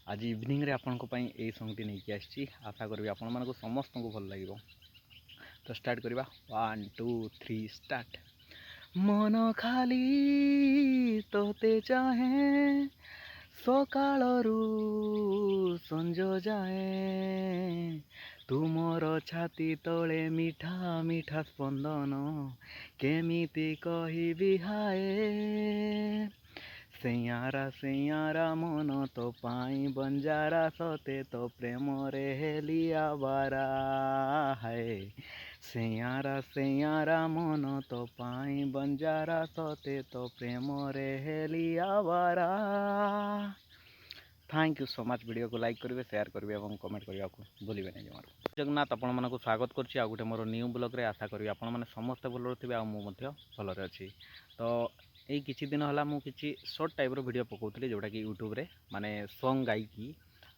आज इवनिंग रे आपनको पाई ए सॉन्गटी नहीं आसी आशा करी आपण मानक समस्त को भल लगे। तो स्टार्ट करवा 1 2 3 स्टार्ट। मन खाली तोते चाहे सकाळरू संज जाए तुमर छाती तले मिठा मिठा स्पंदन केमिति कहिबी हाय सैयारा मन तो पाई बंजारा सते तो प्रेम रे हेलिया बारा है सैयारा मन तो पाई बंजारा सते तो प्रेम रे हेलिया बारा। Thank you so much. Video को लाइक करेंगे, शेयर करेंगे और कमेंट करने को भूलें नहीं। जमार जगन्नाथ आपण मानक स्वागत करुच्ची आ गोटे मोर न्यू ब्लॉग रे। आशा करी आपण मैंने समस्ते भल थे आ भलरे अच्छी। तो यही किसी दिन है मुझे किसी शॉर्ट टाइप वीडियो पकाउली जोटा कि यूट्यूब रे माने सॉन्ग गायकी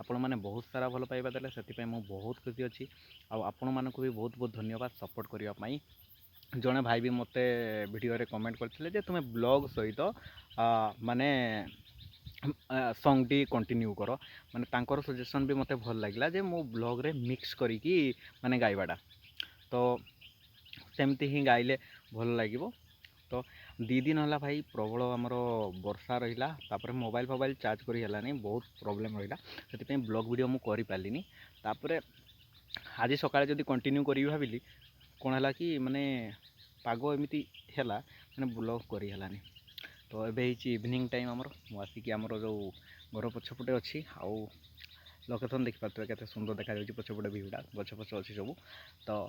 आपण मैंने बहुत सारा भल पाइबा देले से मुझे बहुत खुशी अच्छी। आपण मानक भी बहुत बहुत धन्यवाद सपोर्ट करने। जड़े भाई भी मत वीडियो रे कमेंट करते तुम्हें ब्लॉग सहित माने सॉन्गटी कंटिन्यू कर माने तांकर सजेशन भी मत भल लगे जे मो ब्लॉग रे मिक्स करी माने गाइबाटा। तो सेमती ही गाइले भल लगे। तो 2 दिन है भाई प्रबल आमर वर्षा रहा तापर मोबाइल चार्ज करी बहुत प्रोब्लेम रहा से ब्लॉग वीडियो मुझे कर पार्ली। तापर आज सकाଳେ जदि कंटिन्यू करी भाविली कौन है कि माने पाग एमती है मैंने ब्लॉग करी। तो ये इवनिंग टाइम आमर मुझे आमर जो घर पछपटे अच्छी आउ लोकेशन देखिपे के सुंदर देखा पछपटे भ्यूटा गछ पछ अच्छी सब। तो